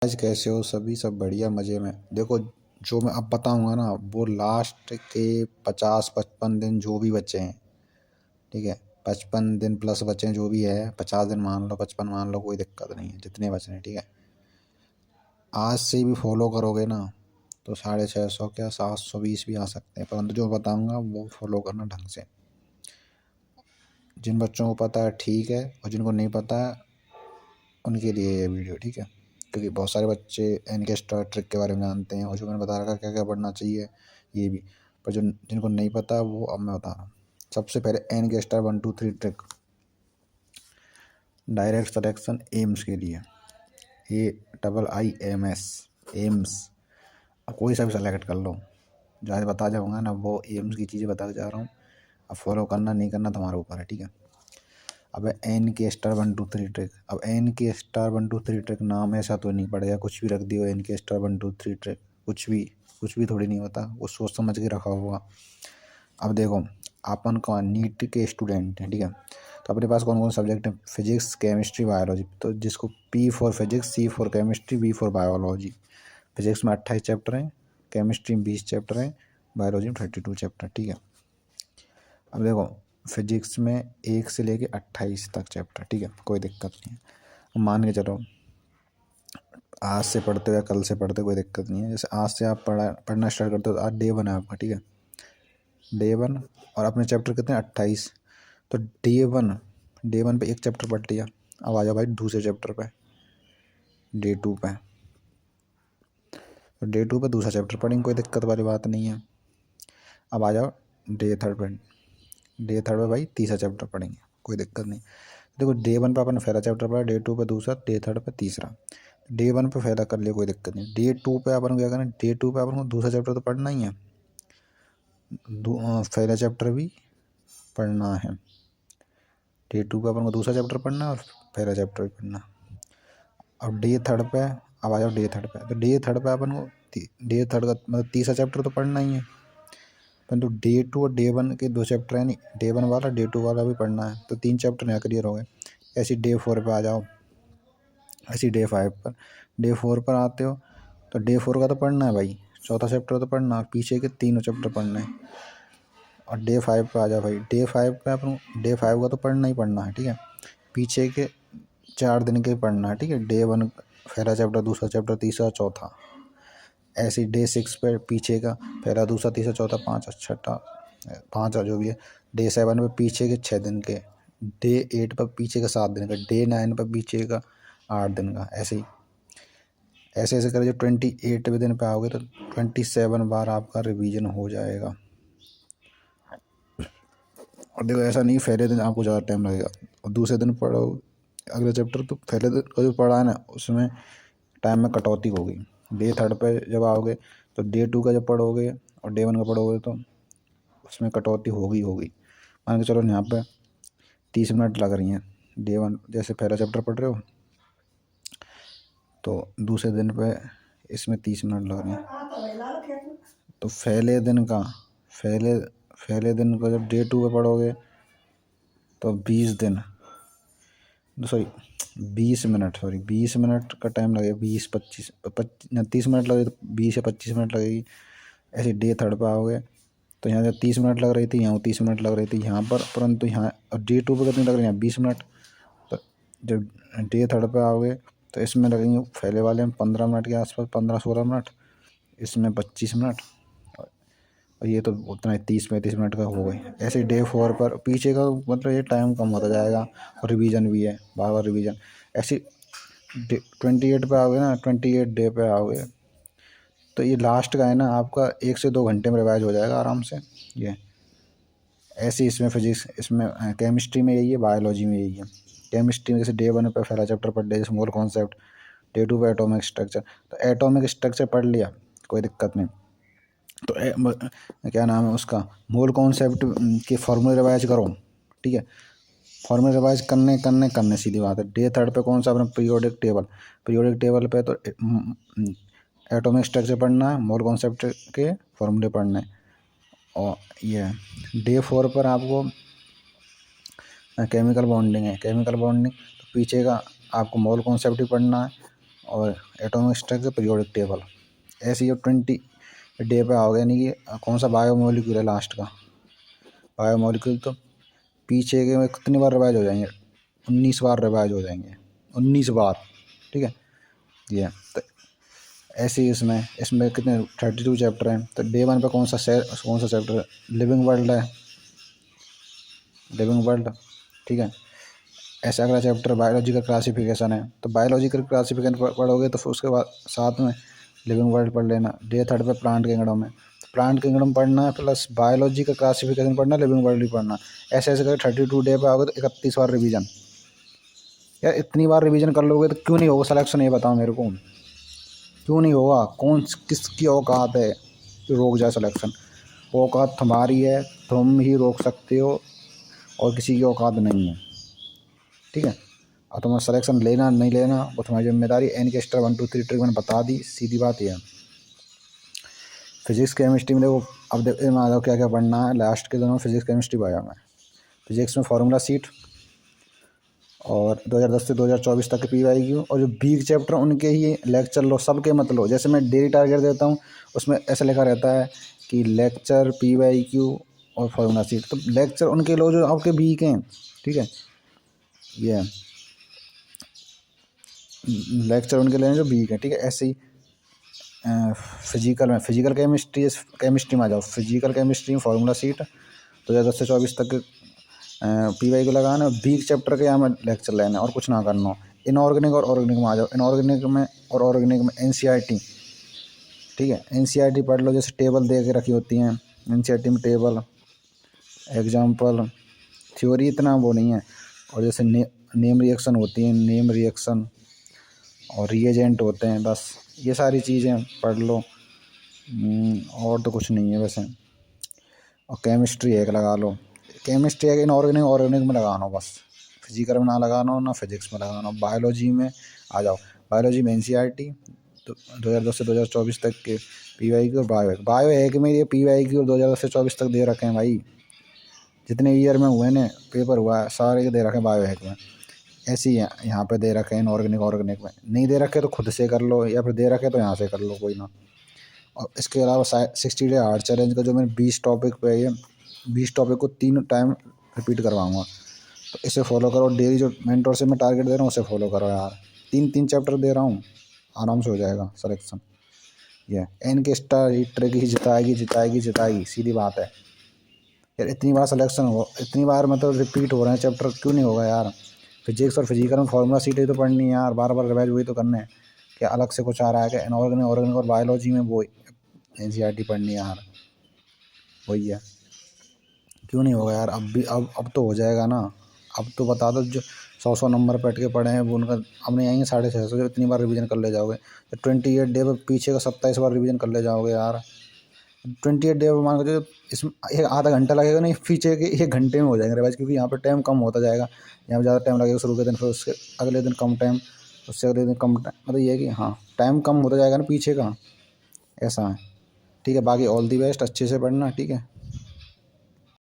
आज कैसे हो सभी? सब बढ़िया मज़े में। देखो, जो मैं अब बताऊंगा ना वो लास्ट के 50-55 दिन जो भी बचे हैं, ठीक है। 55 दिन प्लस बचे हैं, जो भी है 50 दिन मान लो, 55 मान लो, कोई दिक्कत नहीं है, जितने बचे हैं, ठीक है। आज से भी फॉलो करोगे ना तो 650 क्या 720 भी आ सकते हैं, परंतु जो बताऊंगा वो फॉलो करना ढंग से। जिन बच्चों को पता है ठीक है, और जिनको नहीं पता है उनके लिए ये वीडियो, ठीक है। क्योंकि बहुत सारे बच्चे एन के स्टार ट्रिक के बारे में जानते हैं, और जो मैंने बता रखा क्या क्या पढ़ना चाहिए ये भी, पर जो जिनको नहीं पता वो अब मैं बता रहा हूँ। सबसे पहले एन के star 1 2 3 trick direct selection AIIMS के लिए, AIIMS एम्स। अब कोई सा भी सेलेक्ट कर लो, जो आज बता जाऊँगा ना वो एम्स की चीज़ें बता जा रहा हूँ। अब फॉलो करना नहीं करना तुम्हारे ऊपर है, ठीक है। अब एन के स्टार 1 2 3 ट्रिक। अब एन के स्टार 1 2 3 ट्रिक नाम ऐसा तो नहीं पड़ेगा, कुछ भी रख दियो एन के स्टार 1 2 3 ट्रिक, कुछ भी थोड़ी नहीं होता, वो सोच समझ के रखा होगा। अब देखो, अपन का नीट के स्टूडेंट हैं, ठीक है। तो अपने पास कौन कौन सब्जेक्ट है? Physics, chemistry, biology. तो जिसको P for physics, C for chemistry, B for biology. Physics में 28 चैप्टर हैं, केमिस्ट्री में 20 चैप्टर हैं, बायोलॉजी में 32 चैप्टर, ठीक है। अब देखो, फिजिक्स में 1 से लेके 28 तक चैप्टर, ठीक है, कोई दिक्कत नहीं है। अब मान के चलो आज से पढ़ते हो या कल से पढ़ते हो, कोई दिक्कत नहीं है। जैसे आज से आप पढ़ना स्टार्ट करते हो तो आज डे 1 है आपका, ठीक है, डे 1। और अपने चैप्टर कितने 28, तो डे 1 पे एक चैप्टर पढ़ लिया। अब आ जाओ भाई दूसरे चैप्टर पे, डे 2 पे। तो डे 2 पे दूसरा चैप्टर पढ़ेंगे, कोई दिक्कत वाली बात नहीं है। अब आ जाओ डे 3 पे, भाई तीसरा चैप्टर पढ़ेंगे, कोई दिक्कत नहीं। देखो, डे 1 पे अपन पहला चैप्टर पढ़ा, डे 2 पे दूसरा, डे 3 पे तीसरा। डे 1 पे फायदा कर लिया, कोई दिक्कत नहीं। डे 2 पे अपन को क्या करना है? डे 2 पे अपन को दूसरा चैप्टर तो पढ़ना ही है, पहला चैप्टर भी पढ़ना है। डे 2 पे अपन को दूसरा चैप्टर पढ़ना है और पहला चैप्टर भी पढ़ना। अब डे 3 पे, अब आ जाओ डे 3 पे। तो डे 3 पे अपन को डे 3 का मतलब तीसरा चैप्टर तो पढ़ना ही है, परंतु डे 2 और डे 1 के 2 चैप्टर है नहीं, डे 1 वाला डे 2 वाला भी पढ़ना है, तो 3 चैप्टर नया क्लियर हो गए। ऐसे डे 4 पे आ जाओ, ऐसे डे 5 पर। डे 4 पर आते हो तो डे 4 का तो पढ़ना है भाई, चौथा चैप्टर तो पढ़ना है, पीछे के तीनों चैप्टर पढ़ना है। और डे 5 पे आ जाओ भाई, डे 5 पे अपन डे 5 का तो पढ़ना ही पढ़ना है, ठीक है। पीछे के 4 दिन के पढ़ना है, ठीक है। डे 1 पहला चैप्टर, दूसरा चैप्टर, तीसरा, चौथा। ऐसे डे 6 पे पीछे का पहला, दूसरा, तीसरा, चौथा, 5 छठा, 5 जो भी है। डे 7 पे पीछे के 6 दिन के। डे 8 पर पीछे का 7 दिन का। डे 9 पर पीछे का 8 दिन का। ऐसे ही ऐसे ऐसे करें, जो 28वें दिन पे आओगे तो 27 बार आपका रिवीजन हो जाएगा। और देखो, ऐसा नहीं पहले दिन आपको ज़्यादा टाइम लगेगा और दूसरे दिन पढ़ो अगले चैप्टर, तो पहले दिन का जो पढ़ा है ना उसमें टाइम में कटौती होगी। डे 3 पे जब आओगे तो डे 2 का जब पढ़ोगे और डे 1 का पढ़ोगे तो उसमें कटौती होगी। मान के चलो यहाँ पे 30 मिनट लग रही हैं। डे 1 जैसे पहला चैप्टर पढ़ रहे हो तो दूसरे दिन पे इसमें 30 मिनट लग रहे हैं। तो पहले दिन को जब डे 2 पे पढ़ोगे तो 20 मिनट का टाइम लगेगा। 30 मिनट लगे तो 20 या 25 मिनट लगेगी। ऐसे डे 3 पे आओगे तो यहाँ जब 30 मिनट लग रही थी, यहाँ 30 मिनट लग रही थी यहाँ पर, परंतु यहाँ और डे 2 पे कितनी लग रही है? 20 मिनट। तो जब डे 3 पे आओगे तो इसमें लगेंगे पहले वाले में 15 मिनट के आसपास, 15-16 मिनट, इसमें 25 मिनट, और ये तो उतना ही 30-35 मिनट का हो गई। ऐसे डे 4 पर पीछे का मतलब ये टाइम कम होता जाएगा, और रिवीजन भी है, बार बार रिवीजन। ऐसे 28 पे आओगे ना, 28 डे पे आओगे तो ये लास्ट का है ना, आपका 1 से 2 घंटे में रिवाइज हो जाएगा आराम से ये। ऐसे इसमें फिजिक्स, इसमें केमिस्ट्री में यही है, बायोलॉजी में यही है। केमिस्ट्री में जैसे डे 1 पे पहला चैप्टर पढ़ लिया, जैसे मोल कॉन्सेप्ट। डे 2 पे एटॉमिक स्ट्रक्चर, तो एटॉमिक स्ट्रक्चर पढ़ लिया, कोई दिक्कत नहीं। तो क्या नाम है उसका, मोल कॉन्सेप्ट के फॉर्मूले रिवाइज करो, ठीक है। फॉर्मूले रिवाइज करने सीधी बात है। डे 3 पे कौन सा अपना पीरियोडिक टेबल पे तो एटॉमिक स्ट्रक्चर पढ़ना है, मोल कॉन्सेप्ट के फॉर्मूले पढ़ना है। और ये डे 4 पर आपको केमिकल बॉन्डिंग है, तो पीछे का आपको मोल कॉन्सेप्ट भी पढ़ना है और एटॉमिक स्ट्रक्चर, पीरियोडिक टेबल। ऐसे ही 20 डे पे आओगे, यानी कि कौन सा बायोमोलिक्यूल है लास्ट का बायोमोलिक्यूल, तो पीछे के में कितनी बार रिवाइज हो जाएंगे, 19 बार रिवाइज हो जाएंगे, 19 बार। ठीक है, ये तो ऐसे ही इसमें कितने 32 चैप्टर हैं। तो डे 1 पे कौन सा चैप्टर है, लिविंग वर्ल्ड है, लिविंग वर्ल्ड। ठीक है, ऐसा अगला चैप्टर बायोलॉजी का क्लासिफिकेशन है, तो बायोलॉजिकल क्लासिफिकेशन पढ़ोगे तो फिर उसके बाद साथ में लिविंग वर्ल्ड पढ़ लेना। डे 3 पे प्लांट किंगडम है, तो प्लांट किंगडम पढ़ना है प्लस बायोलॉजी का क्लासिफिकेशन पढ़ना, लिविंग वर्ल्ड भी पढ़ना। ऐसे ऐसे करके 32 डे पे आओगे तो 31 बार रिवीजन। यार इतनी बार रिवीजन कर लोगे तो क्यों नहीं होगा सिलेक्शन, ये बताओ मेरे को, क्यों नहीं होगा? किसकी औकात है कि रोक जाए सिलेक्शन? औकात तुम्हारी है, तुम ही रोक सकते हो, और किसी की औकात नहीं है। ठीक है, और तुम्हारा सिलेक्शन लेना नहीं लेना वो तुम्हारी जिम्मेदारी। एन के स्टार 1 2 3 ट्रिक मैंने बता दी, सीधी बात यह है। फिजिक्स केमिस्ट्री में देखो, अब देखो मैं आ जाओ क्या क्या पढ़ना है लास्ट के दिनों। फिजिक्स केमिस्ट्री पाया मैं, फिजिक्स में फार्मूला सीट और 2010 से 2024 तक के PYQ, और जो वीक चैप्टर उनके ही लेक्चर लो, सबके मत लो। जैसे मैं डेली टारगेट देता हूँ उसमें ऐसा लिखा रहता है कि लेक्चर, PYQ और फार्मूला सीट, तो लेक्चर उनके लो जो आपके वीक हैं। ठीक है, ये लेक्चर उनके लेने जो वीक है। ठीक है, ऐसे ही फिजिकल केमिस्ट्री में आ जाओ। फिजिकल केमिस्ट्री में फार्मूला सीट 2010 से 24 तक PYQ लगाना, वीक चैप्टर के यहाँ में लेक्चर लेना और कुछ ना करना। इनऑर्गेनिक और ऑर्गेनिक में आ जाओ। इनऑर्गेनिक में और ऑर्गेनिक में NCERT। ठीक है, NCERT पढ़ लो, जैसे टेबल दे के रखी होती हैं NCERT में, टेबल एग्जाम्पल, थ्योरी इतना वो नहीं है। और जैसे नेम रिएक्शन होती हैं, नेम रिएक्शन और रिएजेंट होते हैं, बस ये सारी चीज़ें पढ़ लो। और तो कुछ नहीं है वैसे। और केमिस्ट्री एक लगा लो, केमिस्ट्री एक इनऑर्गेनिक ऑर्गेनिक में लगाना बस, फिजिकल में ना लगाना ना फिजिक्स में लगाना। बायोलॉजी में आ जाओ, बायोलॉजी में NCERT तो 2010 से 2024 तक के PYQ और बायो एक में ये PYQ और 2010 से 24 तक दे रखे हैं भाई। जितने ईयर में हुए ने पेपर हुआ है सारे के दे रखे हैं बायो एक में। ऐसे ही यहाँ पे दे रखे हैं इनऑर्गेनिक ऑर्गेनिक में। नहीं दे रखे तो खुद से कर लो, या फिर दे रखे तो यहाँ से कर लो, कोई ना। और इसके अलावा 60 डे हार्ड चैलेंज का जो मैंने 20 टॉपिक पे है, 20 टॉपिक को 3 टाइम रिपीट करवाऊँगा, तो इसे फॉलो करो। डेली जो मेंटोर से मैं टारगेट दे रहा हूँ उसे फॉलो करो यार। 3 चैप्टर दे रहा हूँ, आराम से हो जाएगा सिलेक्शन। ये एन के स्टार ही ट्रिक ही जिताएगी जिताएगी जिताएगी, सीधी बात है यार। इतनी बार सिलेक्शन हो, इतनी बार मतलब रिपीट हो रहे हैं चैप्टर, क्यों नहीं होगा यार? फिजिक्स और फिजिकल में फार्मूला सीट ही तो पढ़नी है यार, बार बार रिवाइज वही तो करने हैं। क्या अलग से कुछ आ रहा है क्या? इनऑर्गेनिक ऑर्गेनिक और बायोलॉजी में वो NCERT पढ़नी है यार, वही है। क्यों नहीं होगा यार? अब भी अब तो हो जाएगा ना। अब तो बता दो, जो 100 नंबर बैठ के पढ़े हैं वो उनका अब नहीं आएंगे 650। जो इतनी बार रिवीजन कर ले जाओगे तो 28 डे पर पीछे का 27 बार रिवीजन कर ले जाओगे यार। 28 डे पर मान के जो इसमें एक आधा घंटा लगेगा, नहीं पीछे के 1 घंटे में हो जाएंगे रिवाइज, क्योंकि यहाँ पर टाइम कम होता जाएगा। यहाँ पर ज़्यादा टाइम लगेगा शुरू के दिन, फिर उसके अगले दिन कम टाइम, उससे अगले दिन कम टाइम, मतलब ये है कि हाँ टाइम कम होता जाएगा ना पीछे का, ऐसा है। ठीक है, बाकी ऑल दी बेस्ट, अच्छे से पढ़ना। ठीक है।